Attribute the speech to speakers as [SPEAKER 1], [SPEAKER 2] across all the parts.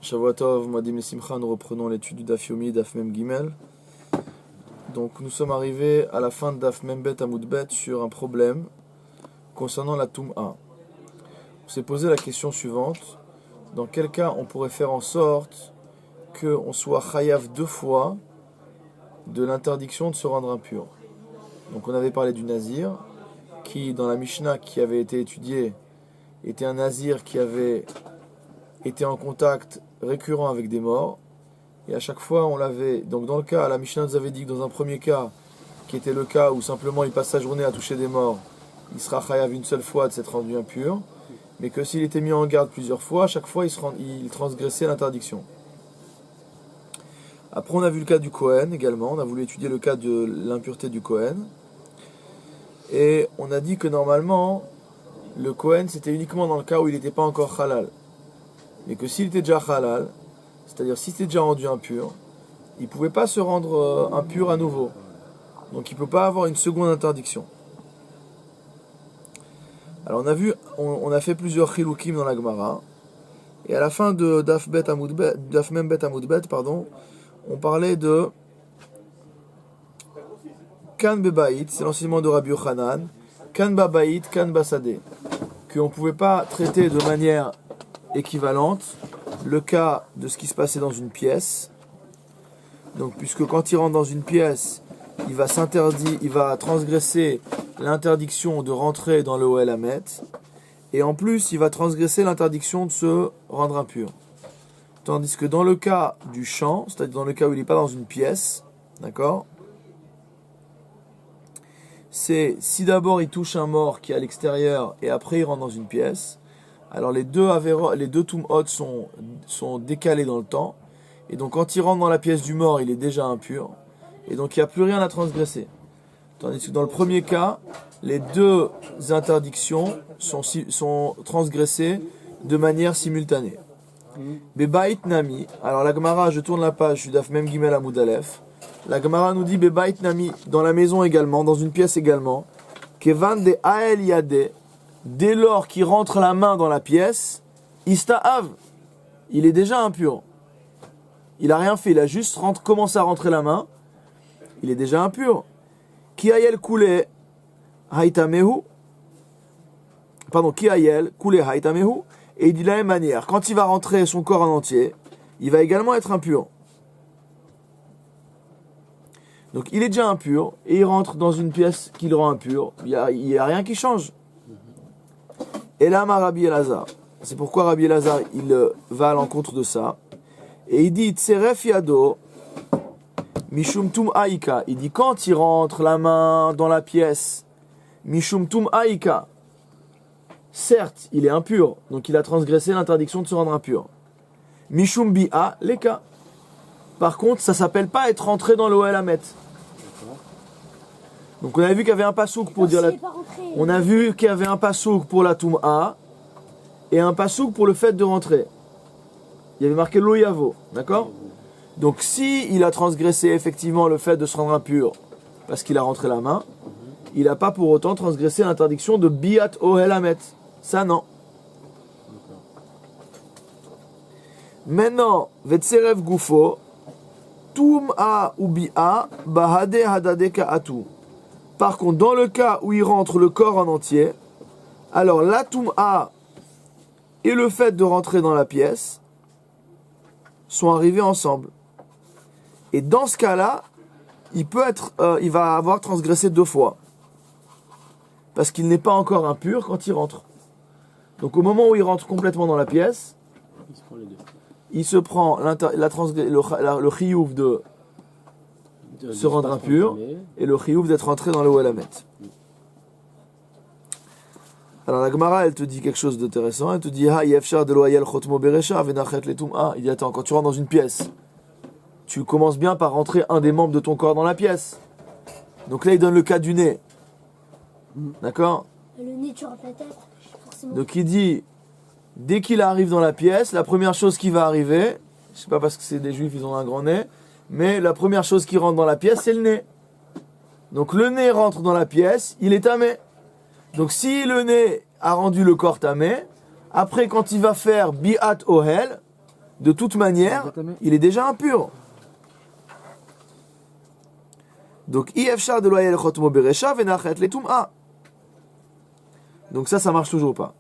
[SPEAKER 1] Shavua Tov, Moadim Simcha, nous reprenons l'étude du Daf Yomi, Daf Mem Gimel. Donc nous sommes arrivés à la fin de Daf Mem Bet Amud Bet sur un problème concernant la Tum'a. On s'est posé la question suivante: dans quel cas on pourrait faire en sorte qu'on soit chayav deux fois de l'interdiction de se rendre impur? Donc on avait parlé du Nazir, qui dans la Mishnah qui avait été étudiée était un Nazir qui avait été en contact récurrent avec des morts, et à chaque fois on l'avait, donc dans le cas, la Mishnah nous avait dit que dans un premier cas, qui était le cas où simplement il passe sa journée à toucher des morts, il sera chayav une seule fois de s'être rendu impur, mais que s'il était mis en garde plusieurs fois, à chaque fois il transgressait l'interdiction. Après on a vu le cas du Kohen également, on a voulu étudier le cas de l'impureté du Kohen, et on a dit que normalement le Kohen c'était uniquement dans le cas où il n'était pas encore halal. Mais que s'il était déjà halal, c'est-à-dire s'il était déjà rendu impur, il ne pouvait pas se rendre impur à nouveau. Donc il ne peut pas avoir une seconde interdiction. Alors on a fait plusieurs chilukim dans la Gemara, et à la fin de Daf Mem Bet Amud Bet, on parlait de Kan Bebaït, c'est l'enseignement de Rabbi Yochanan, Kan Babaït, Kan Basadeh, qu'on ne pouvait pas traiter de manière équivalente le cas de ce qui se passait dans une pièce. Donc puisque quand il rentre dans une pièce, il va transgresser l'interdiction de rentrer dans le Ohel Hamet, et en plus il va transgresser l'interdiction de se rendre impur. Tandis que dans le cas du champ, c'est-à-dire dans le cas où il n'est pas dans une pièce, d'accord, c'est si d'abord il touche un mort qui est à l'extérieur et après il rentre dans une pièce, alors les deux tum'ot sont décalés dans le temps, et donc quand il rentre dans la pièce du mort, il est déjà impur, et donc il n'y a plus rien à transgresser. Tandis que dans le premier cas, les deux interdictions sont transgressées de manière simultanée. Bebait Nami, alors la Gemara, je tourne la page, je suis Daf Mem Gimel Amud Aleph, la Gemara nous dit Bebait Nami, dans la maison également, dans une pièce également, Kevan de Ael Yade, dès lors qu'il rentre la main dans la pièce, Ista'av, il est déjà impur. Il n'a rien fait, il a juste commencé à rentrer la main, il est déjà impur. Kiayel Kule Haitamehu, Kiayel Kule Haitamehu, et il dit de la même manière, quand il va rentrer son corps en entier, il va également être impur. Donc il est déjà impur, et il rentre dans une pièce qui le rend impur, il n'y a rien qui change. Et là, Rabbi Elazar, c'est pourquoi Rabbi Elazar il va à l'encontre de ça, et il dit Tseref Yado Mishum Tum Aika, il dit quand il rentre la main dans la pièce, Mishum Tum Aika, certes il est impur, donc il a transgressé l'interdiction de se rendre impur. Mishum Bi'a Leka, par contre ça s'appelle pas être rentré dans l'Ohel Hamet. Donc on a vu qu'il y avait un pasouk pour dire on a vu qu'il y avait un pasouk pour la Tum'a et un pasouk pour le fait de rentrer. Il y avait marqué Lo Yavo, d'accord? Donc si il a transgressé effectivement le fait de se rendre impur parce qu'il a rentré la main, il n'a pas pour autant transgressé l'interdiction de Biat Ohel Hamet. Ça non. Maintenant, Vetserev Gufo, Tum'a ou Bi'a, Bahade Hadade Ka'atu. Par contre, dans le cas où il rentre le corps en entier, alors la Tum'a et le fait de rentrer dans la pièce sont arrivés ensemble. Et dans ce cas-là, il va avoir transgressé deux fois. Parce qu'il n'est pas encore impur quand il rentre. Donc au moment où il rentre complètement dans la pièce, il se prend le chiyuv de se rendre impur et le chiyuv d'être rentré dans le Ohel Hamet. Alors la Gemara elle te dit quelque chose d'intéressant, elle te dit yefshar de loyal chotmo beresha venachet letum'a. Il dit attends, quand tu rentres dans une pièce, tu commences bien par rentrer un des membres de ton corps dans la pièce. Donc là il donne le cas du nez. D'accord?
[SPEAKER 2] Le nez tu rentres la tête, forcément.
[SPEAKER 1] Donc il dit dès qu'il arrive dans la pièce, la première chose qui va arriver, je sais pas parce que c'est des juifs, ils ont un grand nez, mais la première chose qui rentre dans la pièce, c'est le nez. Donc le nez rentre dans la pièce, il est tamé. Donc si le nez a rendu le corps tamé, après quand il va faire bi'at ohel, de toute manière, il est déjà impur. Donc, IFSHA de loyal chotmo beresha venachet le tum'a. Donc ça marche toujours pas.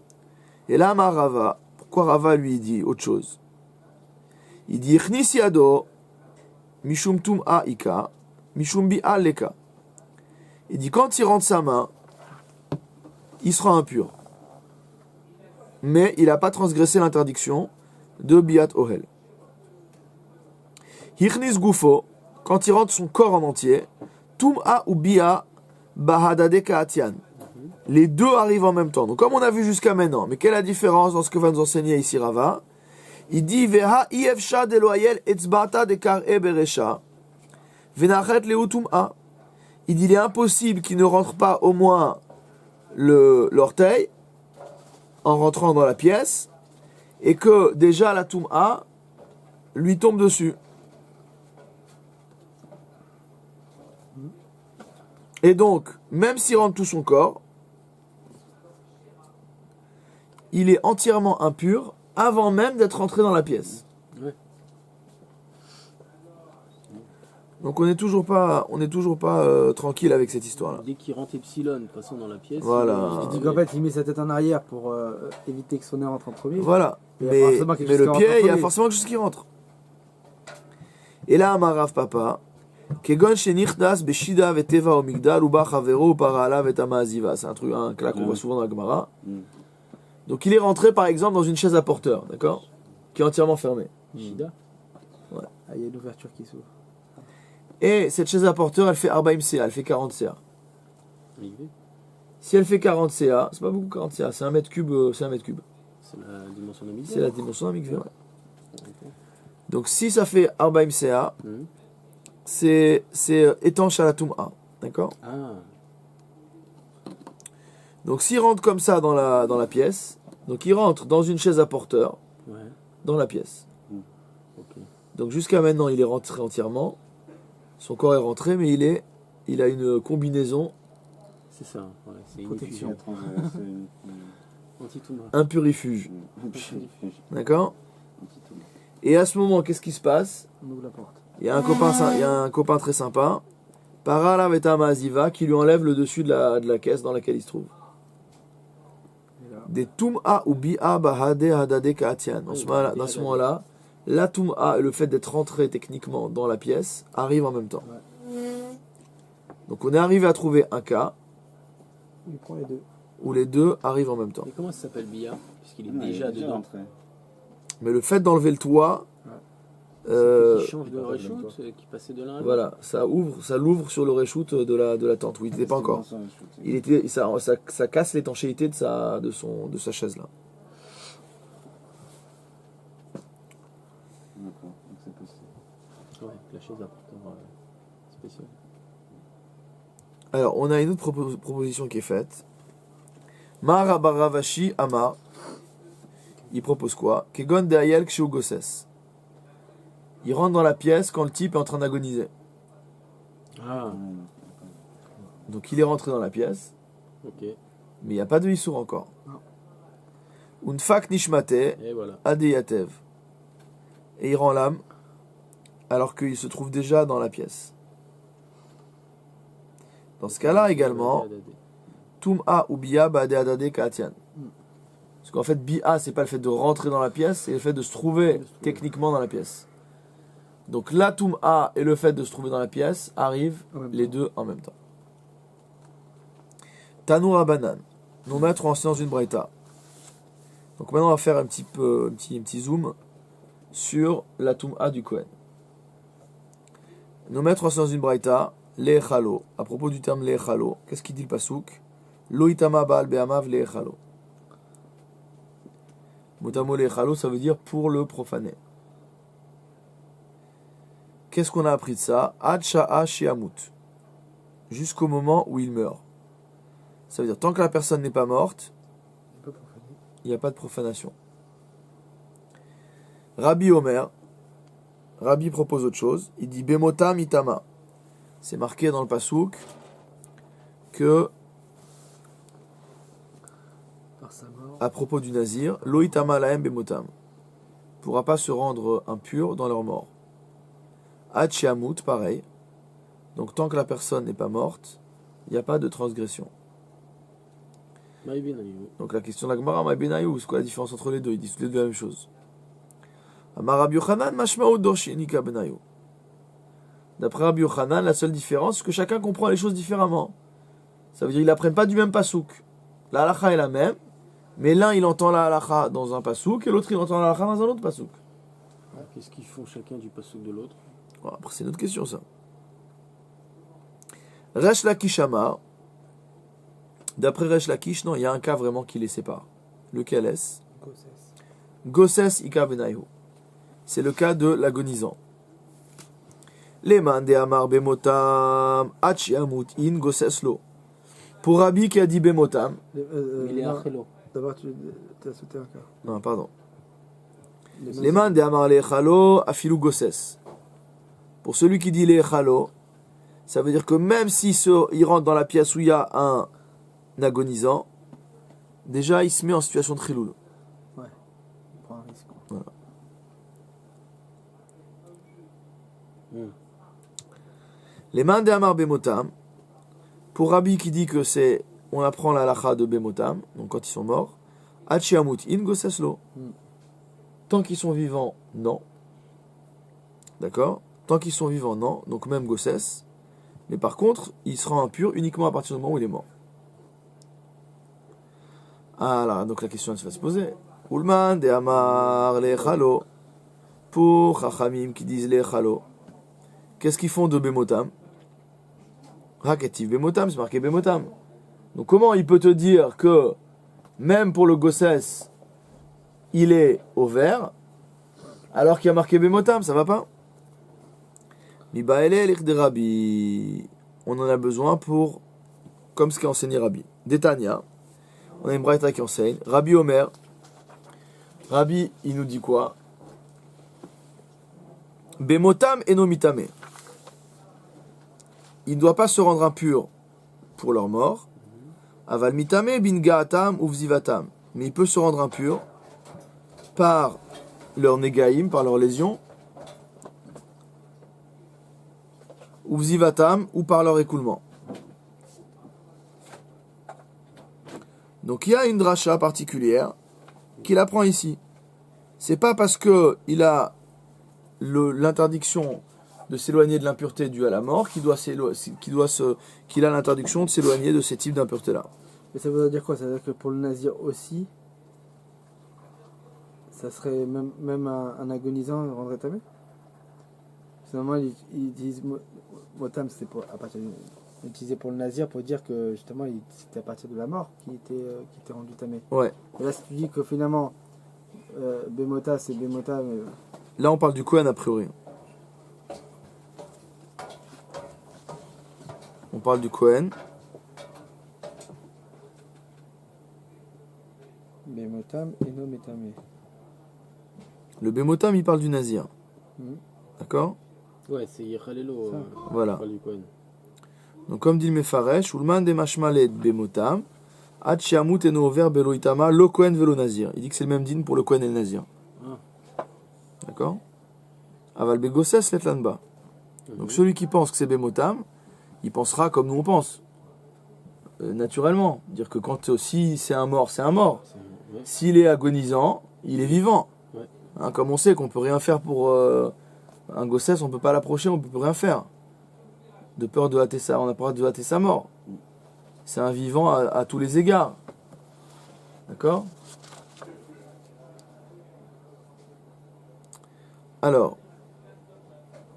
[SPEAKER 1] Et là, Rava, pourquoi Rava lui dit autre chose? Il dit Ichnis yado mishum tum'a ika mishum bi'a leka. Il dit quand il rentre sa main, il sera impur. Mais il n'a pas transgressé l'interdiction de bi'at ohel. Ichnis gufo, quand il rentre son corps en entier, tum'a ou bi'a bahadade ka'atian. Les deux arrivent en même temps. Donc comme on a vu jusqu'à maintenant, mais quelle est la différence dans ce que va nous enseigner ici Rava? Il dit Veha ifsha de loyel etzbata de kar'e beresha venachet leutum'a. Il dit il est impossible qu'il ne rentre pas au moins l'orteil en rentrant dans la pièce et que déjà la tum'a lui tombe dessus. Et donc, même s'il rentre tout son corps, il est entièrement impur avant même d'être rentré dans la pièce. Ouais. Donc on n'est toujours pas tranquille avec cette histoire-là.
[SPEAKER 3] Dès qu'il rentre epsilon, de toute façon dans la pièce.
[SPEAKER 1] Voilà.
[SPEAKER 4] Il dit qu'en fait il met sa tête en arrière pour éviter que son nez rentre en premier.
[SPEAKER 1] Voilà. Mais le pied, il y a forcément quelque chose qui rentre. Et là, Amarav Papa, Kegon shenichdas beshida veteva o migdal uba chavero parala vetamaziva. C'est un cas qu'on voit souvent dans la Gemara. Donc il est rentré par exemple dans une chaise à porteur, d'accord, qui est entièrement fermée.
[SPEAKER 3] Shida.
[SPEAKER 1] Ouais.
[SPEAKER 4] Ah, il y a une ouverture qui s'ouvre.
[SPEAKER 1] Et cette chaise à porteur, elle fait 40 CA, elle fait 40 CA. Si elle fait 40 CA, c'est pas beaucoup 40 CA, c'est un mètre cube, c'est un mètre cube.
[SPEAKER 3] C'est la dimension d'un migvé.
[SPEAKER 1] C'est la dimension d'un migvé, ouais. Donc si ça fait 40 CA, c'est étanche à la Toum'a, d'accord.
[SPEAKER 3] Ah.
[SPEAKER 1] Donc s'il rentre comme ça dans la pièce, donc il rentre dans une chaise à porteur, dans la pièce.
[SPEAKER 3] Okay.
[SPEAKER 1] Donc jusqu'à maintenant, il est rentré entièrement. Son corps est rentré, mais il a une combinaison.
[SPEAKER 3] C'est ça, ouais, c'est une effusion.
[SPEAKER 1] Un purifuge. D'accord. Et à ce moment, qu'est-ce qui se passe?
[SPEAKER 4] On ouvre la porte.
[SPEAKER 1] Il y a un copain très sympa, Parala Vetamaziva, qui lui enlève le dessus de la caisse dans laquelle il se trouve. Des Tum'a ou Bi'a Bahade Hadade Ka'atian. Dans ce moment-là, la Tum'a et le fait d'être rentré techniquement dans la pièce arrivent en même temps. Donc on est arrivé à trouver un cas
[SPEAKER 4] il prend les deux.
[SPEAKER 1] Où les deux arrivent en même temps.
[SPEAKER 3] Mais comment ça s'appelle Bia? Puisqu'il est déjà dedans.
[SPEAKER 1] Mais le fait d'enlever le toit,
[SPEAKER 3] qui change de reshoot, qui passait de l'un à l'autre.
[SPEAKER 1] Voilà, ça l'ouvre sur le reshoot de la tente où il n'était pas encore. Ça casse l'étanchéité de sa chaise là.
[SPEAKER 5] D'accord, donc c'est possible.
[SPEAKER 3] Ouais, la chaise à porteur spéciale.
[SPEAKER 1] Alors, on a une autre proposition qui est faite. Marabaravashi Ama. Il propose quoi? Kegon de Ayel Kshiugoses. Il rentre dans la pièce quand le type est en train d'agoniser.
[SPEAKER 3] Ah.
[SPEAKER 1] Donc il est rentré dans la pièce.
[SPEAKER 3] Ok.
[SPEAKER 1] Mais il n'y a pas de Issour encore. Unfak Nishmate Adeyatev. Et il rend l'âme alors qu'il se trouve déjà dans la pièce. Dans ce cas-là également, Tum'a ou Bi'a Ba'ade Adade Ka'atian. Parce qu'en fait, Bi'a, c'est pas le fait de rentrer dans la pièce, c'est le fait de se trouver techniquement dans la pièce. Donc la Tum'a et le fait de se trouver dans la pièce arrivent les deux en même temps. Tanoura Banan. Nos maîtres ont enseigné dans une braïta. Donc maintenant on va faire un petit zoom sur la Tum'a du Kohen. Nos maîtres ont enseigné dans une braïta. Le'echalo. À propos du terme le'echalo, qu'est-ce qu'il dit le pasouk? Lo itama ba'al be'amav le'echalo. Motamo le'echalo, ça veut dire pour le profaner. Qu'est-ce qu'on a appris de ça? Ad sha'a shi'amut. Jusqu'au moment où il meurt. Ça veut dire tant que la personne n'est pas morte, il n'y a pas de profanation. Rabbi Omer, Rabbi propose autre chose. Il dit Bemotam itama. C'est marqué dans le pasouk que à propos du nazir, lo itama laem bemotam. pourra pas se rendre impur dans leur mort. Hachiamut, pareil. Donc tant que la personne n'est pas morte, il n'y a pas de transgression. Donc la question de la Gemara, Ma Benayu, c'est quoi la différence entre les deux? Ils disent tous les deux la même chose. Amar Rabbi Yochanan, Mashmaut Dorshinika Benayu. D'après Rabbi Yochanan, la seule différence, c'est que chacun comprend les choses différemment. Ça veut dire qu'ils n'apprennent pas du même pasouk. La halakha est la même, mais l'un il entend la halakha dans un pasouk et l'autre il entend la halakha dans un autre pasouk.
[SPEAKER 3] Qu'est-ce qu'ils font chacun du pasouk de l'autre?
[SPEAKER 1] Après c'est une autre question ça. Resh Lakish Amar. D'après Resh Lakish, non, il y a un cas vraiment qui les sépare. Lequel est-ce? Gosses Ika Benayu. C'est le cas de l'agonisant. Leman de Amar Bemotam Hachiamut in Gosses Lo. Pour Rabbi qui a dit Bemotam.
[SPEAKER 3] Il est achelo.
[SPEAKER 4] D'abord, tu as sauté un cas.
[SPEAKER 1] Non, pardon. Leman de Amar Lechalo Afilu Gosses. Pour celui qui dit Lechalo, ça veut dire que même s'il rentre dans la pièce où il y a un agonisant, déjà il se met en situation de chiloul.
[SPEAKER 4] Ouais, il prend un risque.
[SPEAKER 1] Voilà. Les mains de Amar Bemotam, pour Rabbi qui dit que c'est, on apprend la halakha de Bemotam, donc quand ils sont morts, Hachiamut in Goseslo. Tant qu'ils sont vivants, non. D'accord? Tant qu'ils sont vivants, non. Donc même Gosses. Mais par contre, il sera impur uniquement à partir du moment où il est mort. Ah là, donc la question elle va se poser. Ulman de Amar Lechalo. Pour Chachamim qui disent Lechalo. Qu'est-ce qu'ils font de Bemotam? Haketiv Bemotam, c'est marqué Bemotam. Donc comment il peut te dire que même pour le Gosses, il est au vert, alors qu'il y a marqué Bemotam, ça va pas? Mibaele lich de Rabbi. On en a besoin pour, comme ce qu'a enseigné Rabbi. Détania. On a une braïta qui enseigne. Rabbi Omer. Rabbi, il nous dit quoi? Bemotam et nomitame. Il ne doit pas se rendre impur pour leur mort. Aval mitame bin gaatam ou vzivatam. Mais il peut se rendre impur par leur négaïm, par leur lésion, ou vzivatam, ou par leur écoulement. Donc il y a une dracha particulière qu'il apprend ici. C'est pas parce que il a l'interdiction de s'éloigner de l'impureté due à la mort qu'il a l'interdiction de s'éloigner de ces types d'impureté-là.
[SPEAKER 4] Mais ça veut dire quoi? Ça veut dire que pour le nazir aussi, ça serait même un agonisant rendrait tamé? Finalement, ils disent motam, c'est à partir utilisé pour le nazir pour dire que justement c'était à partir de la mort qui était rendu tamé.
[SPEAKER 1] Ouais.
[SPEAKER 4] Et là, si tu dis que finalement Bémota c'est Bémota, mais...
[SPEAKER 1] Là, on parle du Kohen a priori. On parle du Kohen.
[SPEAKER 4] Bémotam et non métamé.
[SPEAKER 1] Le Bémotam, il parle du Nazir. D'accord?
[SPEAKER 3] Ouais, c'est Yechalelo.
[SPEAKER 1] Voilà. Donc, comme dit le Mefaresh, Ulman de Mashmalet Bémotam, Ad Shiamut eno over belo itama, lo Kohen velo Nazir. Il dit que c'est le même din pour le Kohen et le Nazir. D'accord? Aval Begosses letlanba. Donc, celui qui pense que c'est Bémotam, il pensera comme nous on pense. Naturellement. Dire que quand si c'est un mort, c'est un mort. S'il est agonisant, il est vivant.
[SPEAKER 3] Ouais.
[SPEAKER 1] Hein, comme on sait qu'on peut rien faire pour un Gossès, on peut pas l'approcher, on peut rien faire. De peur de hâter on a peur de hâter sa mort. C'est un vivant à tous les égards. D'accord? Alors,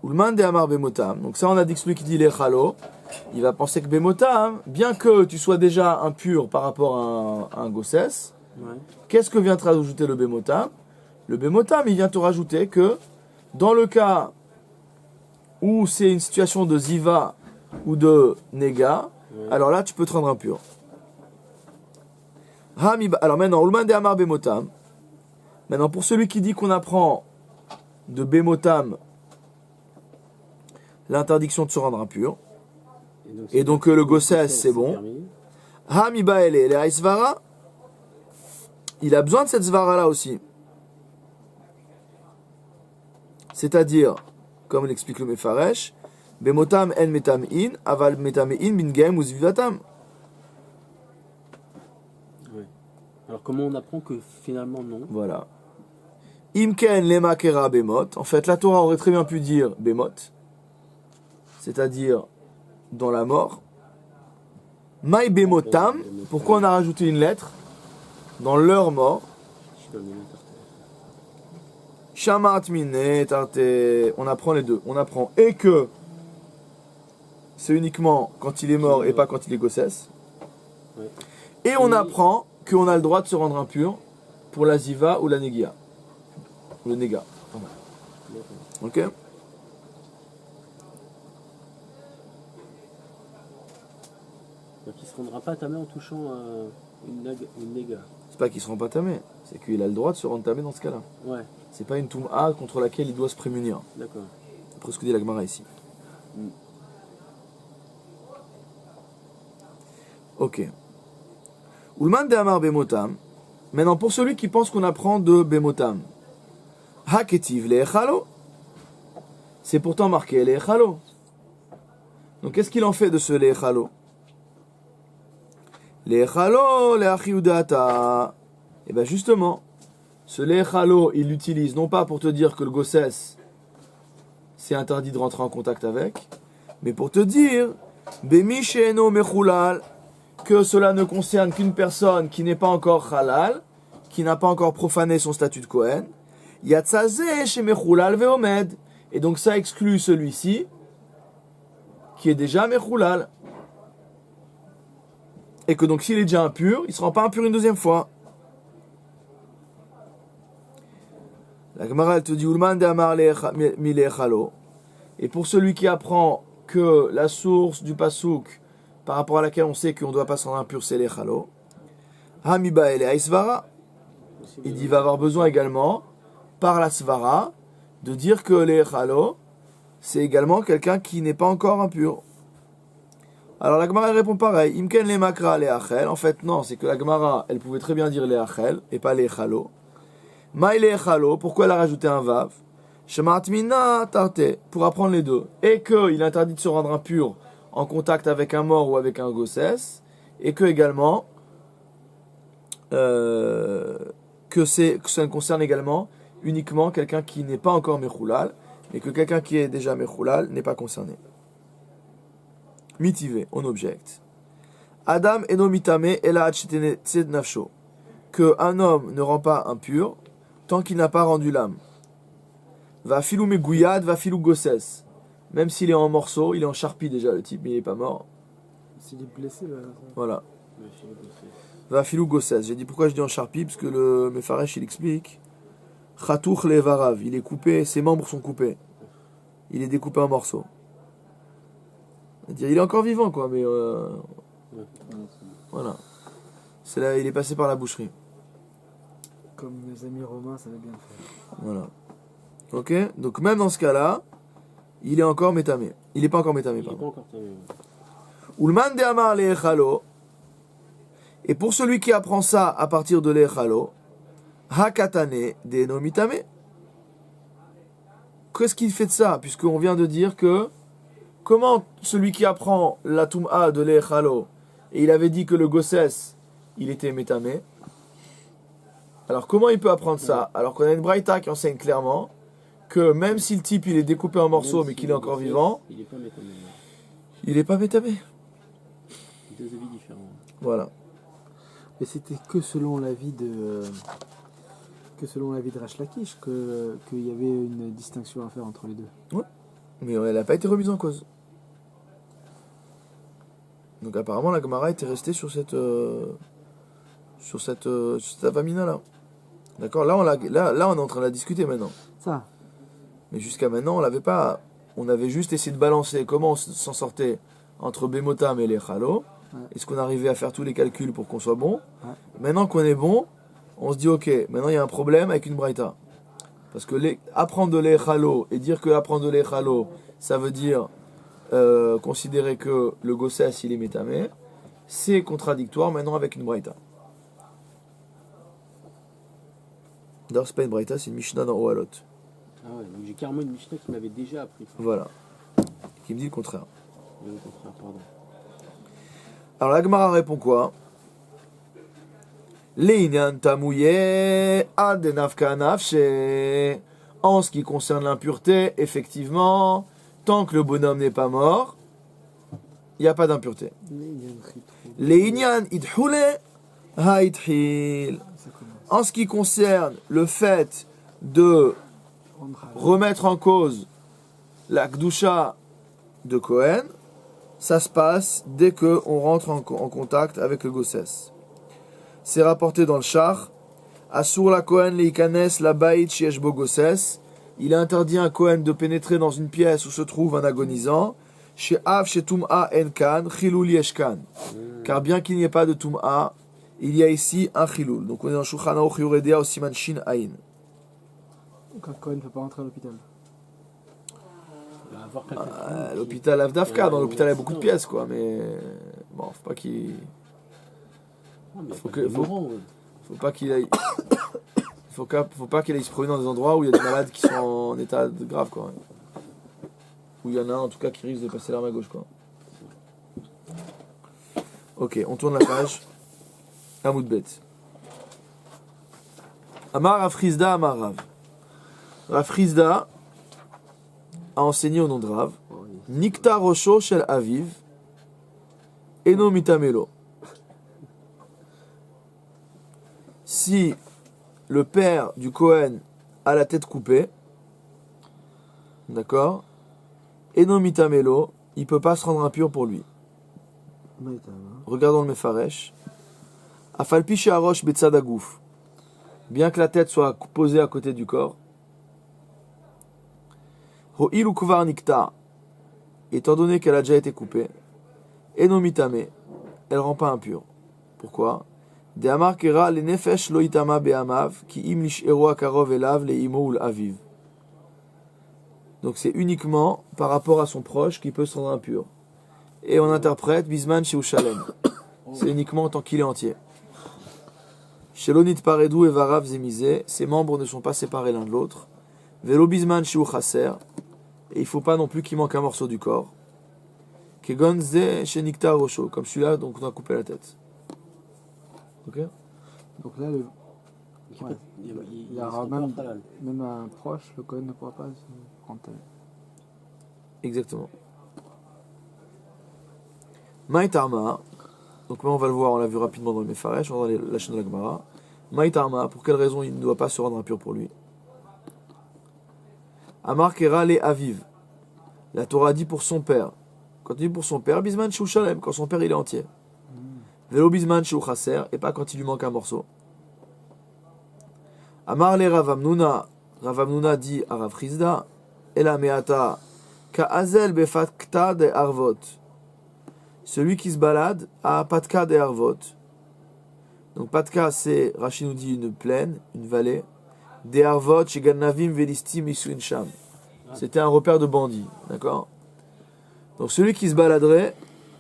[SPEAKER 1] Ulman de Amar Bemotam. Donc ça, on a dit que celui qui dit les Chalo, il va penser que Bemotam, bien que tu sois déjà impur par rapport à un Gossès, qu'est-ce que vient te rajouter le Bemotam? Le Bemotam, il vient te rajouter que dans le cas où c'est une situation de Ziva ou de Nega, alors là, tu peux te rendre impur. Alors maintenant, Ulman de Amar Bemotam. Maintenant, pour celui qui dit qu'on apprend de Bemotam l'interdiction de se rendre impur, et donc le Gossès, c'est bon. Hamibaele, les Aisvara, il a besoin de cette Svara là aussi. C'est-à-dire, comme l'explique le Mefaresh, Bemotam en metamin, aval metamin min gem uzvivatam.
[SPEAKER 3] Oui. Alors comment on apprend que finalement non?
[SPEAKER 1] Voilà. Imken lema kera bemot. En fait, la Torah aurait très bien pu dire bemot, c'est-à-dire dans la mort. Maï bemotam. Pourquoi on a rajouté une lettre dans leur mort? Shamat mine tarte. On apprend les deux. On apprend et que c'est uniquement quand il est mort et pas quand il est gossesse.
[SPEAKER 3] Ouais.
[SPEAKER 1] Et on apprend qu'on a le droit de se rendre impur pour la ziva ou la negia. Ou le nega. Pardon. Ok?
[SPEAKER 3] Donc il ne se rendra pas tamé en touchant une néga.
[SPEAKER 1] C'est pas qu'il se rend pas tamé, c'est qu'il a le droit de se rendre tamé dans ce cas-là.
[SPEAKER 3] Ouais,
[SPEAKER 1] C'est pas une toum'a contre laquelle il doit se prémunir.
[SPEAKER 3] d'accord.
[SPEAKER 1] Après ce que dit la Gemara ici. Ok. Ulman de Amar Bemotam. Maintenant, pour celui qui pense qu'on apprend de Bemotam. Haketiv le Echalo. C'est pourtant marqué le Echalo. Donc qu'est-ce qu'il en fait de ce le Echalo? Le Echalo le Achiudata. Et bien justement, ce le Echalo, il l'utilise non pas pour te dire que le gossesse, c'est interdit de rentrer en contact avec, mais pour te dire, Bemi she'eno mechulal, que cela ne concerne qu'une personne qui n'est pas encore halal, qui n'a pas encore profané son statut de Kohen. Yatzazeh chez mechulal veomed. Et donc ça exclut celui-ci, qui est déjà mechulal. Et que donc s'il est déjà impur, il ne sera pas impur une deuxième fois. La Gemara, elle te dit, Ulman de amar mi lechalo. Et pour celui qui apprend que la source du pasouk, par rapport à laquelle on sait qu'on ne doit pas se rendre impur, c'est l'echalo. Hamiba ele aisvara. Il dit, il va avoir besoin également, par la svara, de dire que l'echalo, c'est également quelqu'un qui n'est pas encore impur. Alors la Gemara répond pareil. Imken le makra le achel. En fait, non, c'est que la Gemara, elle pouvait très bien dire le achel et pas l'echalo. Maï le echalo, pourquoi elle a rajouté un vav? Shematmina tarte, pour apprendre les deux. Et qu'il est interdit de se rendre impur en contact avec un mort ou avec un gossesse, et que également que ça ne concerne également uniquement quelqu'un qui n'est pas encore mechoulal, et que quelqu'un qui est déjà mechoulal n'est pas concerné. Mitivé, on objecte. Adam eno mitame ela tzed nafsho, que un homme ne rend pas impur tant qu'il n'a pas rendu l'âme. Va filou megouyad, va filou gossesse. Même s'il est en morceaux, il est en charpie déjà, le type, mais il n'est pas mort.
[SPEAKER 4] S'il est blessé, là.
[SPEAKER 1] Voilà. Va filou gossesse. J'ai dit pourquoi je dis en charpie, parce que le Mefaresh il explique. Chatouch le varav, il est coupé, ses membres sont coupés. Il est découpé en morceaux. C'est-à-dire, il est encore vivant, quoi, mais. Voilà. C'est là, il est passé par la boucherie.
[SPEAKER 4] Comme mes amis romains savaient bien faire.
[SPEAKER 1] Voilà. Ok? Donc, même dans ce cas-là, il est encore métamé. Il n'est pas encore métamé,
[SPEAKER 3] Il n'est pas
[SPEAKER 1] pardon.
[SPEAKER 3] encore tamé.
[SPEAKER 1] Ulman de amar le echalo. Et pour celui qui apprend ça à partir de l'echalo, hakatane de no mitame. Qu'est-ce qu'il fait de ça? Puisqu'on vient de dire que comment celui qui apprend la toum'a de l'echalo, et il avait dit que le gossesse, il était métamé. Alors comment il peut apprendre ça? Alors qu'on a une braïta qui enseigne clairement que même si le type il est découpé en morceaux mais qu'il est encore vivant,
[SPEAKER 3] Il n'est pas métamé.
[SPEAKER 1] il n'est pas métamé.
[SPEAKER 3] Deux avis différents.
[SPEAKER 1] Voilà.
[SPEAKER 4] Mais c'était que selon l'avis de Resh Lakish qu'il y avait une distinction à faire entre les deux.
[SPEAKER 1] Mais elle n'a pas été remise en cause. Donc apparemment la Gemara était restée sur cette avamina là. D'accord, là on est en train de la discuter maintenant.
[SPEAKER 4] Ça.
[SPEAKER 1] Mais jusqu'à maintenant on l'avait pas. On avait juste essayé de balancer comment on s'en sortait entre Bemotam et les Chalo.
[SPEAKER 4] Ouais.
[SPEAKER 1] Est-ce qu'on arrivait à faire tous les calculs pour qu'on soit bon?
[SPEAKER 4] Ouais.
[SPEAKER 1] Maintenant qu'on est bon, on se dit ok, maintenant il y a un problème avec une braïta. Parce que apprendre de l'echalo et dire que apprendre de l'echalo, ça veut dire considérer que le gossesse il est métamé, c'est contradictoire maintenant avec une braïta. D'ailleurs c'est pas une braïta, c'est une Mishnah dans Ohalot.
[SPEAKER 3] Ah ouais, donc j'ai carrément une Mishnah qui m'avait déjà appris.
[SPEAKER 1] Voilà. Qui me dit le contraire.
[SPEAKER 3] Le contraire, pardon.
[SPEAKER 1] Alors la Gemara répond quoi? L'Inyan tamouye ad nafka nafshe. En ce qui concerne l'impureté, effectivement, tant que le bonhomme n'est pas mort, il n'y a pas d'impureté. L'Inyan idhule ha idhil. En ce qui concerne le fait de remettre en cause la Kdusha de Cohen, ça se passe dès qu'on rentre en contact avec le Gossès. C'est rapporté dans le Shach. Asur la Cohen leikanes la baït sheyesh bo Gossès. Il est interdit à un Cohen de pénétrer dans une pièce où se trouve un agonisant. Chez Av chez Tum'a enkan, chilul yeshkan. Car bien qu'il n'y ait pas de Tum'a, il y a ici un chilul. Donc on est dans Shulchan Aruch Yoredea au Siman Shin Ayin.
[SPEAKER 4] Quand Cohen ne peut pas rentrer à l'hôpital.
[SPEAKER 3] Il va avoir quelqu'un qui-
[SPEAKER 1] L'hôpital Avdavka, dans l'hôpital il y a beaucoup de pièces quoi, mais bon, faut pas qu'il
[SPEAKER 3] Ah, mais
[SPEAKER 1] faut
[SPEAKER 3] pas
[SPEAKER 1] que-
[SPEAKER 3] des
[SPEAKER 1] faut-
[SPEAKER 3] mourants, ouais.
[SPEAKER 1] faut pas qu'il aille faut pas qu'il aille se promener dans des endroits où il y a des malades qui sont en état grave quoi. Où il y en a un en tout cas qui risque de passer l'arme à gauche quoi. OK, on tourne la page. Hamoud Bet. Amar Afrizda Amar Rav. Afrizda a enseigné au nom de Rav. Nikta Rosho Shel Aviv Eno Mitamelo. Si le père du Cohen a la tête coupée, d'accord, Eno Mitamelo, il ne peut pas se rendre impur pour lui. Regardons le Mefaresh. Afalpi Sheharosh Betzad Agouf. Bien que la tête soit posée à côté du corps. Ho'il ou Kuvar Nikta. Étant donné qu'elle a déjà été coupée. Eno Mitame. Elle ne rend pas impure. Pourquoi? De Amar Kera le Nefesh lo itama be'amav ki im lish'ero akarov elav le imo ul aviv. Donc c'est uniquement par rapport à son proche qu'il peut se rendre impur. Et on interprète Bisman chez Ushalem. C'est uniquement tant qu'il est entier. Shelonit paredou et varav zemizé, ses membres ne sont pas séparés l'un de l'autre. Velo Bisman chez Uchaser, et il ne faut pas non plus qu'il manque un morceau du corps. Kegon ze chez Nikta Rosho, comme celui-là, donc on a coupé la tête. Ok?
[SPEAKER 4] Donc là, le,
[SPEAKER 3] Il y a
[SPEAKER 4] Ouais.
[SPEAKER 3] pas- il y a- il-
[SPEAKER 4] il y aura
[SPEAKER 3] c'est pas
[SPEAKER 4] même,
[SPEAKER 3] halal.
[SPEAKER 4] même un proche, le Cohen ne pourra pas se rentrer.
[SPEAKER 1] Exactement. Maïtarma, donc là on va le voir, on l'a vu rapidement dans le Mefaresh, on va dans la chaîne de la Gemara. Maïtarma, pour quelle raison il ne doit pas se rendre impur pour lui? Amar Kera le Aviv. La Torah dit pour son père. Quand il dit pour son père, Bisman Shu Shalem, quand son père il est entier. Velo Bisman Shu Chaser, et pas quand il lui manque un morceau. Amar le Ravamnuna. Ravamnuna dit à Rav Chizda, Ela Meata, Ka'azel Befatkta de Arvot. Celui qui se balade à Patka de Arvot. Donc Patka, c'est, Rashi nous dit, une plaine, une vallée. De Arvot, chez Gannavim Velistim Isuin Sham. C'était un repère de bandits, d'accord? Donc celui qui se baladerait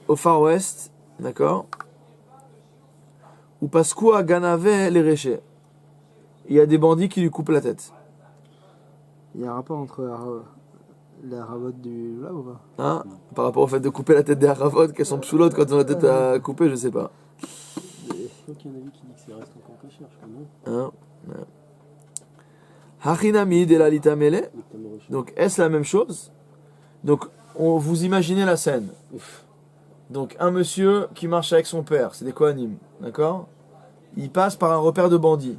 [SPEAKER 1] au Far West, d'accord? Ou Pasqua Ganave les Réchés. Il y a des bandits qui lui coupent la tête.
[SPEAKER 4] Il y a un rapport entre la ravotte du là ou pas?
[SPEAKER 1] Hein? Par rapport au fait de couper la tête des Haravot, qu'elles sont psoulotes quand on a la tête à couper, je sais pas.
[SPEAKER 3] Je crois qu'il y en a un avis qui dit que c'est reste encore pas cher, je crois, non?
[SPEAKER 1] Hein? Hachinami de la litamele.
[SPEAKER 3] Mais t'as me reçu.
[SPEAKER 1] Donc est-ce la même chose? Donc vous imaginez la scène. Donc un monsieur qui marche avec son père, c'est des Kohanim, d'accord? Il passe par un repère de bandits.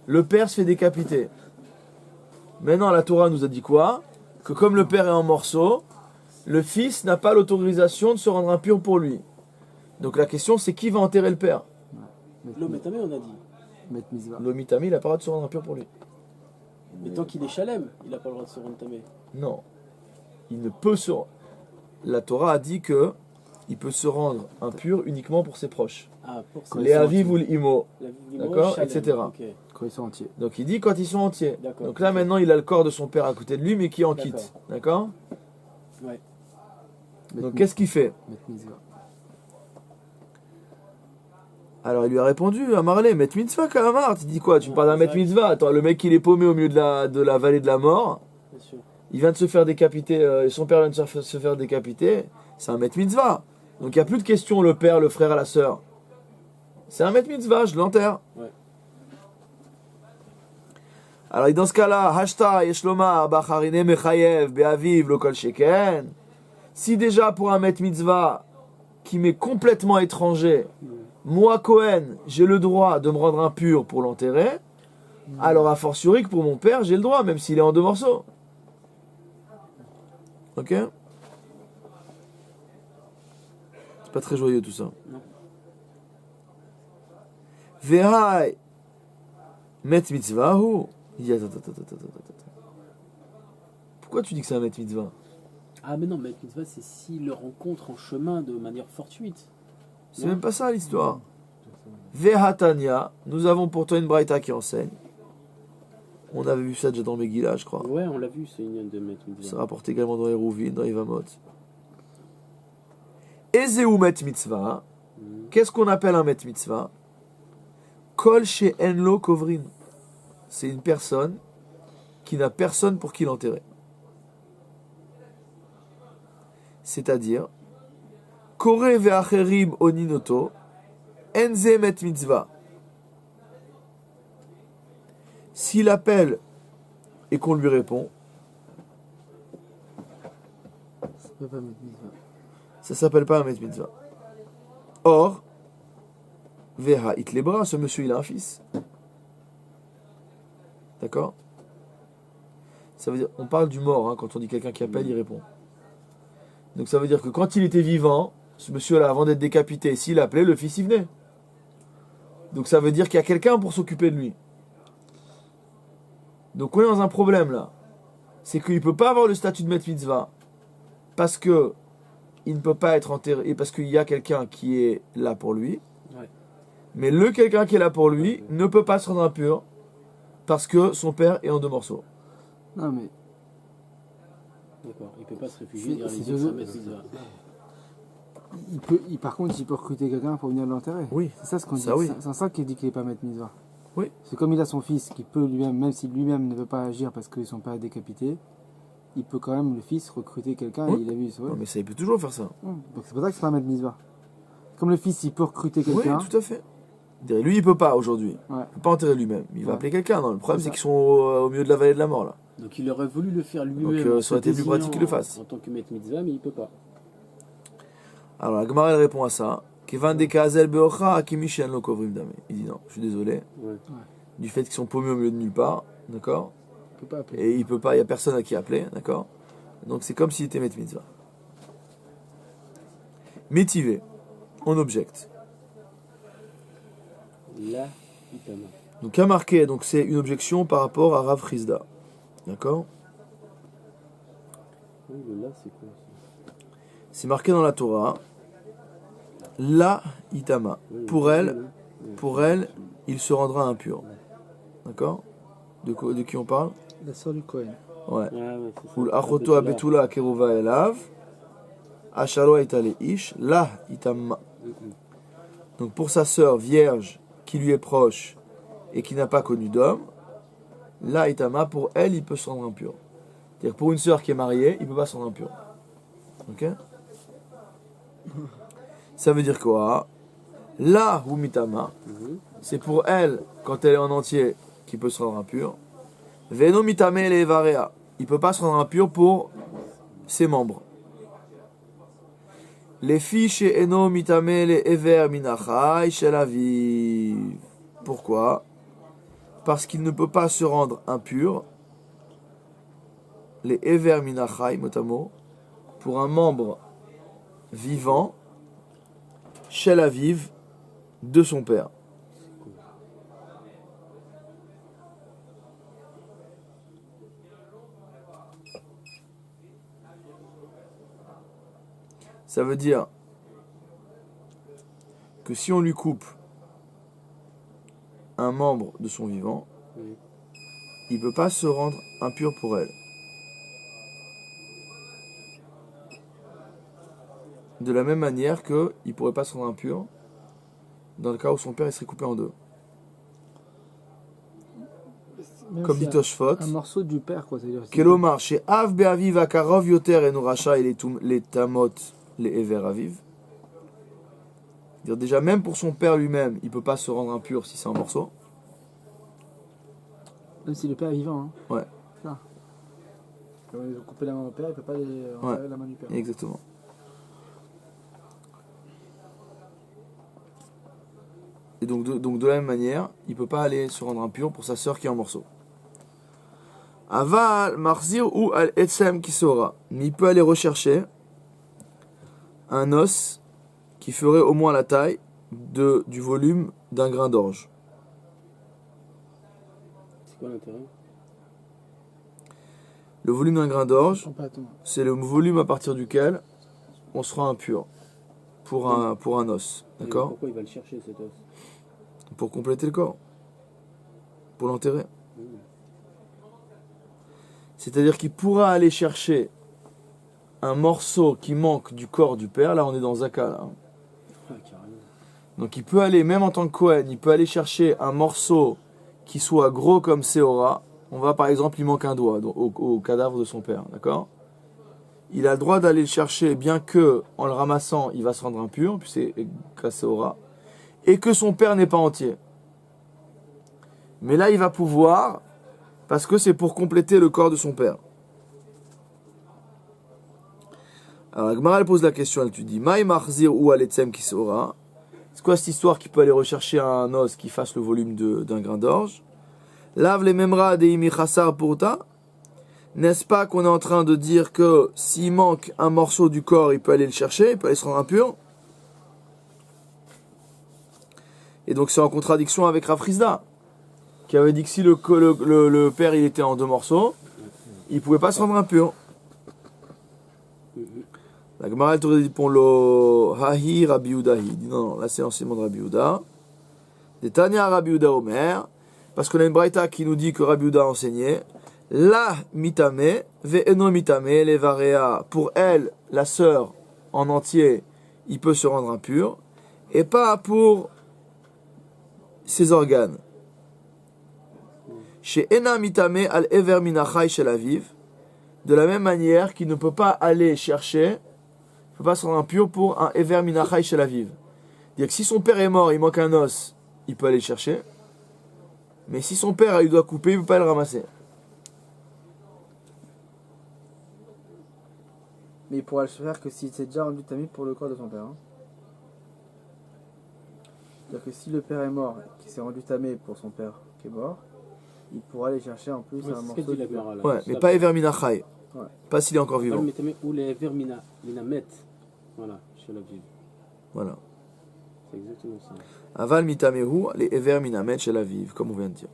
[SPEAKER 1] Le père se fait décapiter. Maintenant la Torah nous a dit quoi? Que comme le père est en morceaux, le fils n'a pas l'autorisation de se rendre impur pour lui. Donc la question c'est qui va enterrer le père?
[SPEAKER 3] L'homme est on a dit.
[SPEAKER 4] Mettre Mizva.
[SPEAKER 1] L'omitami, il n'a pas le droit de se rendre impur pour lui.
[SPEAKER 3] Mais tant qu'il est chalem, il n'a pas le droit de se rendre tamé.
[SPEAKER 1] Non. Il ne peut se... La Torah a dit que il peut se rendre impur uniquement pour ses proches.
[SPEAKER 3] Ah, pour ça.
[SPEAKER 4] Quand ils
[SPEAKER 1] Les
[SPEAKER 4] sont
[SPEAKER 1] aviv ou
[SPEAKER 4] entiers.
[SPEAKER 1] l'imo.
[SPEAKER 3] La vie du
[SPEAKER 1] D'accord,
[SPEAKER 3] mot, chalem.
[SPEAKER 1] etc.
[SPEAKER 3] Ok.
[SPEAKER 4] Quand ils sont entiers.
[SPEAKER 1] Donc il dit quand ils sont entiers.
[SPEAKER 3] D'accord.
[SPEAKER 1] Donc là maintenant il a le corps de son père à côté de lui mais qui en
[SPEAKER 3] D'accord.
[SPEAKER 1] quitte. D'accord?
[SPEAKER 3] Ouais.
[SPEAKER 1] Donc qu'est-ce qu'il fait?
[SPEAKER 4] Mettre Mizva.
[SPEAKER 1] Alors il lui a répondu, Amarlé, met mitzvah Kahamar. Tu dis quoi? Tu me parles d'un met mitzvah? Attends, le mec il est paumé au milieu de la vallée de la mort.
[SPEAKER 3] Bien sûr.
[SPEAKER 1] Il vient de se faire décapiter, son père vient de se faire décapiter. C'est un met mitzvah. Donc il n'y a plus de question le père, le frère, la sœur. C'est un met mitzvah, je l'enterre.
[SPEAKER 3] Ouais.
[SPEAKER 1] Alors dans ce cas-là, Hashta Yeshlomar Bacharine Mechayev Beaviv Lokol Sheken. Si déjà pour un met mitzvah qui m'est complètement étranger, moi Cohen, j'ai le droit de me rendre impur pour l'enterrer, alors a fortiori que pour mon père, j'ai le droit, même s'il est en deux morceaux. Ok? C'est pas très joyeux tout ça.
[SPEAKER 3] Non.
[SPEAKER 1] Vehai met mitzvahu. Il dit, attends. Pourquoi tu dis que c'est un met mitzvah?
[SPEAKER 3] Ah, mais non, mais mitzvah, c'est s'il le rencontre en chemin de manière fortuite.
[SPEAKER 1] C'est même pas ça l'histoire. Vehatania, nous avons pour toi une braïta qui enseigne. On avait vu ça déjà dans Megillah, je crois.
[SPEAKER 3] Ouais, on l'a vu, c'est une de mettre
[SPEAKER 1] C'est
[SPEAKER 3] mitzvah.
[SPEAKER 1] rapporté également dans Eruvin, dans Ivamot. Ezeu met mitzvah. Qu'est-ce qu'on appelle un met mitzvah? Kol she'enlo kovrin. C'est une personne qui n'a personne pour qui l'enterrer. C'est-à-dire, Kore ve'acherim oninoto, enze met mitzvah. S'il appelle et qu'on lui répond,
[SPEAKER 4] Ça peut pas mettre mitzvah.
[SPEAKER 1] ça s'appelle pas un met mitzvah. Or, Veha Itlebra, ce monsieur il a un fils. D'accord? Ça veut dire, on parle du mort, hein, quand on dit quelqu'un qui appelle, il répond. Donc ça veut dire que quand il était vivant, ce monsieur-là, avant d'être décapité, s'il appelait, le fils y venait. Donc ça veut dire qu'il y a quelqu'un pour s'occuper de lui. Donc on est dans un problème là. C'est qu'il ne peut pas avoir le statut de Met Mitzvah parce que il ne peut pas être enterré, et parce qu'il y a quelqu'un qui est là pour lui.
[SPEAKER 3] Ouais.
[SPEAKER 1] Mais le quelqu'un qui est là pour lui ne peut pas se rendre impur parce que son père est en deux morceaux.
[SPEAKER 4] Non, mais
[SPEAKER 3] D'accord, il peut pas se réfugier derrière les
[SPEAKER 4] c'est-
[SPEAKER 3] autres, ça met mitzvah.
[SPEAKER 4] par contre, il peut recruter quelqu'un pour venir l'enterrer.
[SPEAKER 1] Oui.
[SPEAKER 4] C'est ça ce qu'on dit.
[SPEAKER 1] Ça, oui.
[SPEAKER 4] C'est ça qui dit qu'il n'est pas mettre mitzvah.
[SPEAKER 1] Oui.
[SPEAKER 4] C'est comme il a son fils qui peut lui-même, même si lui-même ne veut pas agir parce qu'ils ne sont pas décapités, il peut quand même, le fils, recruter quelqu'un
[SPEAKER 1] Oui.
[SPEAKER 4] et il a vu. Ouais.
[SPEAKER 1] Non, mais ça, il peut toujours faire ça.
[SPEAKER 4] Donc c'est pour ça que c'est pas mettre mitzvah. Comme le fils, il peut recruter
[SPEAKER 1] Oui,
[SPEAKER 4] quelqu'un.
[SPEAKER 1] tout à fait. Lui, il peut pas aujourd'hui.
[SPEAKER 4] Ouais.
[SPEAKER 1] Il peut pas enterrer lui-même. Il va
[SPEAKER 4] Ouais.
[SPEAKER 1] appeler quelqu'un. Non, le problème,
[SPEAKER 4] C'est
[SPEAKER 1] c'est
[SPEAKER 4] ça.
[SPEAKER 1] qu'ils sont au milieu de la vallée de la mort là.
[SPEAKER 3] Donc il aurait voulu le faire lui-même.
[SPEAKER 1] Donc,
[SPEAKER 3] en
[SPEAKER 1] ça aurait
[SPEAKER 3] se
[SPEAKER 1] été plus pratique qu'il le fasse.
[SPEAKER 3] En tant que met mitzvah, mais il peut pas.
[SPEAKER 1] Alors la Gemara elle répond à ça. Kevan de kazel beocha akimishen lo kovrim dame. Il dit non, je suis désolé.
[SPEAKER 3] Ouais.
[SPEAKER 1] Du fait qu'ils sont paumés au milieu de nulle part, d'accord.
[SPEAKER 4] Il peut pas appeler.
[SPEAKER 1] Et il peut pas, il y a personne à qui appeler, d'accord. Donc c'est comme s'il était met mitzvah. Métivé, on objecte.
[SPEAKER 3] Là, itama.
[SPEAKER 1] Donc à marquer, donc c'est une objection par rapport à Rav Chizda, d'accord.
[SPEAKER 3] Oui, le là, c'est quoi ça?
[SPEAKER 1] C'est marqué dans la Torah. La itama.
[SPEAKER 3] Oui,
[SPEAKER 1] Pour
[SPEAKER 3] oui,
[SPEAKER 1] elle,
[SPEAKER 3] oui.
[SPEAKER 1] pour elle, il se rendra impur. D'accord. De qui on parle?
[SPEAKER 4] La sœur du Cohen.
[SPEAKER 1] Ouais.
[SPEAKER 3] Ah, ouais, c'est ça.
[SPEAKER 1] Ou l'achoto abetula keruva elav. Ashalo itale ish. La itama. Donc pour sa sœur vierge qui lui est proche et qui n'a pas connu d'homme, la itama, pour elle, il peut se rendre impur. C'est-à-dire pour une sœur qui est mariée, il ne peut pas se rendre impur. Ok? Ça veut dire quoi? La ou mitama, c'est pour elle, quand elle est en entier, qui peut se rendre impur. Veno mitame le varea, il ne peut pas se rendre impur pour ses membres. Les filles chez Eno mitame le ever minachai shel aviv. Pourquoi? Parce qu'il ne peut pas se rendre impur, les ever minachai, motamo, pour un membre vivant, shel aviv, de son père. Ça veut dire que si on lui coupe un membre de son vivant,
[SPEAKER 3] Oui.
[SPEAKER 1] il ne peut pas se rendre impur pour elle. De la même manière qu'il ne pourrait pas se rendre impur dans le cas où son père il serait coupé en deux.
[SPEAKER 4] Même
[SPEAKER 1] Comme
[SPEAKER 4] si
[SPEAKER 1] dit Toshfot.
[SPEAKER 4] un morceau du père, quoi. C'est-à-dire,
[SPEAKER 1] Kelomar, chez Av Be'aviv Akarov Yoter et Nouracha et les Tamot, les Ever Aviv. Dire déjà, même pour son père lui-même, il peut pas se rendre impur si c'est un morceau.
[SPEAKER 4] Même si le père est vivant. Hein.
[SPEAKER 1] Ouais.
[SPEAKER 4] Ça. Quand ils ont coupé la main au père, il peut pas enlever la main du père.
[SPEAKER 1] Exactement. Et donc de la même manière, il peut pas aller se rendre impur pour sa sœur qui est en morceaux. Aval, Marzir ou al Etsem qui sera. Mais il peut aller rechercher un os qui ferait au moins la taille du volume d'un grain d'orge.
[SPEAKER 3] C'est quoi l'intérêt?
[SPEAKER 1] Le volume d'un grain d'orge,
[SPEAKER 4] Pas tout.
[SPEAKER 1] c'est le volume à partir duquel on sera impur pour un os.
[SPEAKER 3] Et
[SPEAKER 1] D'accord?
[SPEAKER 3] pourquoi il va le chercher cet os?
[SPEAKER 1] Pour compléter le corps. Pour l'enterrer. C'est-à-dire qu'il pourra aller chercher un morceau qui manque du corps du père. Là, on est dans Zaka. Là.
[SPEAKER 3] Ah, carrément.
[SPEAKER 1] Donc, il peut aller, même en tant que Kohen, il peut aller chercher un morceau qui soit gros comme Séora. On va, par exemple, il manque un doigt au cadavre de son père. D'accord? Il a le droit d'aller le chercher, bien que, en le ramassant, il va se rendre impur, puis c'est Séora, et que son père n'est pas entier. Mais là, il va pouvoir, parce que c'est pour compléter le corps de son père. Alors, la Gemara, elle pose la question, elle te dit, Maï Marzir ou Aletsem qui sera. C'est quoi cette histoire qui peut aller rechercher un os qui fasse le volume d'un grain d'orge? Lave les memra de imichassar pourta. N'est-ce pas qu'on est en train de dire que s'il manque un morceau du corps, il peut aller le chercher, il peut aller se rendre impur? Et donc, c'est en contradiction avec Rafrizda, qui avait dit que si le père il était en deux morceaux, il ne pouvait pas se rendre impur. La Gemara elle te répond le Hahi Rabbi Yehuda. Il dit non, là c'est l'enseignement de Rabbi Yehuda. Des Tanya Rabbi Yehuda Omer, parce qu'on a une braïta qui nous dit que Rabbi Yehuda a enseigné la mitame ve'eno mitame levarea. Pour elle, la sœur en entier, il peut se rendre impur, et pas pour ses organes. Chez Ena mitame al ever minachai shel aviv, de la même manière qu'il ne peut pas aller chercher, il ne peut pas se rendre impur pour un ever minachai shel aviv. C'est-à-dire que si son père est mort, il manque un os, il peut aller le chercher. Mais si son père il doit couper, il ne peut pas le ramasser.
[SPEAKER 4] Mais il pourra le faire que s'il s'est déjà rendu tamid pour le corps de son père. Hein. C'est-à-dire que si le père est mort, qu'il s'est rendu tamé pour son père qui est mort, il pourra aller chercher en plus un
[SPEAKER 3] C'est ce
[SPEAKER 4] morceau
[SPEAKER 3] que dit la
[SPEAKER 4] de...
[SPEAKER 3] Gemara, là.
[SPEAKER 1] Ouais, mais
[SPEAKER 3] Ça,
[SPEAKER 1] pas ever minachai.
[SPEAKER 4] Ouais.
[SPEAKER 1] Pas s'il est encore vivant.
[SPEAKER 3] Ou les vers minamet. Voilà, chez la ville.
[SPEAKER 1] Voilà.
[SPEAKER 3] C'est exactement ça.
[SPEAKER 1] Aval mitamehu, les ever minamet shel aviv, comme on vient de dire.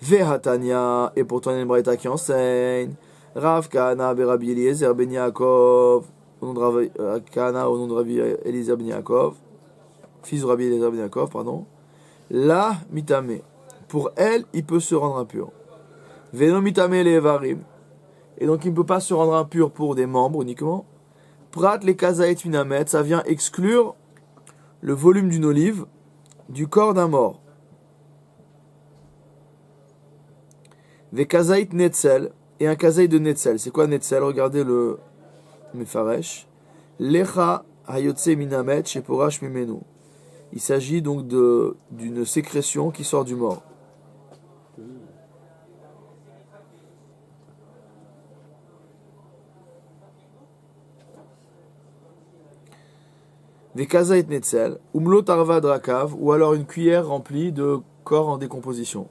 [SPEAKER 1] Vehatania, et pourtant il y a une braïta qui enseigne. Rav Kahana Rabbi Eliezer ben Yaakov, au nom de Rav Kahana, au nom de Rabbi Eliezer ben Yaakov, fils de Rabbi Eliezer ben Yaakov, pardon. La mitame, pour elle, il peut se rendre impur. Veno mitame les evarim, et donc il ne peut pas se rendre impur pour des membres uniquement. Prat les kazaït minamet, ça vient exclure le volume d'une olive du corps d'un mort. Ve kazaït netzel, et un kazaït de netzel. C'est quoi netzel? Regardez le mefaresh. Lecha hayotse minamet sheporash mimenu. Il s'agit donc d'une sécrétion qui sort du mort. Des kazaït netzel, umlo tarva drakav, ou alors une cuillère remplie de corps en décomposition.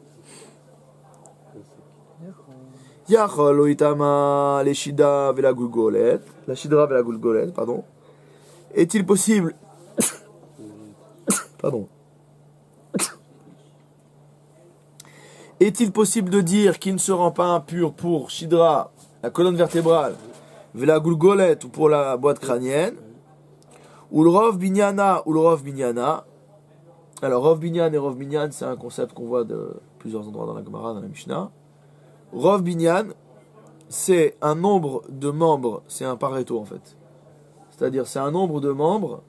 [SPEAKER 1] Yachol oitama les shida vela gulgolet, la shidra vela gulgolet, pardon. Est-il possible, pardon, est-il possible de dire qu'il ne se rend pas impur pour shidra, la colonne vertébrale, vela gulgolet, ou pour la boîte crânienne, ou le rov binyana, ou le rov binyana. Alors rov binyan et rov binyan, c'est un concept qu'on voit de plusieurs endroits dans la Gemara, dans la Mishnah. Rov binyan, c'est un nombre de membres, c'est un pareto en fait. C'est-à-dire c'est un nombre de membres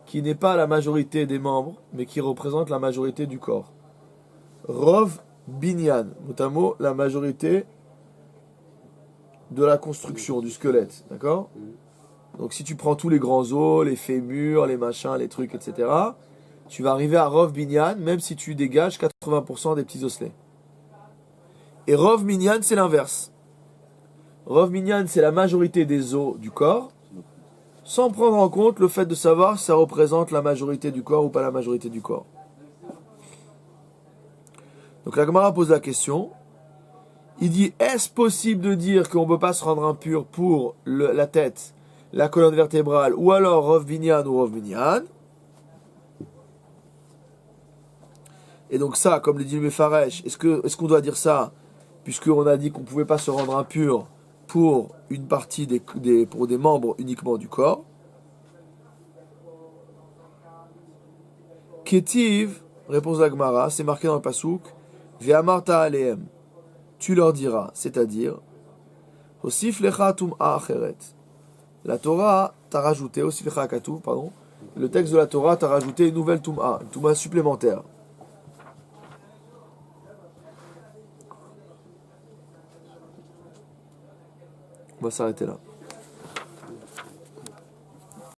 [SPEAKER 1] qui n'est pas la majorité des membres, mais qui représente la majorité du corps. Rov binyan, notamment la majorité de la construction, du squelette, d'accord? Donc si tu prends tous les grands os, les fémurs, les machins, les trucs, etc., tu vas arriver à Rov binyan, même si tu dégages 80% des petits osselets. Et Rov minyan, c'est l'inverse. Rov minyan, c'est la majorité des os du corps, sans prendre en compte le fait de savoir si ça représente la majorité du corps ou pas la majorité du corps. Donc la Gemara pose la question. Il dit, est-ce possible de dire qu'on ne peut pas se rendre impur pour la tête, la colonne vertébrale, ou alors Rov binyan ou Rov minyan? Et donc ça, comme le dit le Mefaresh, est-ce qu'on doit dire ça, puisqu'on a dit qu'on ne pouvait pas se rendre impur pour une partie pour des membres uniquement du corps? Ketiv, réponse de la Gemara, c'est marqué dans le Pasuk, Ve'amarta alehem, tu leur diras, c'est-à-dire, Osif lecha tum'a acheret. La Torah t'a rajouté, Osif lecha katuv, pardon, le texte de la Torah t'a rajouté une nouvelle tum'a supplémentaire. On va s'arrêter là.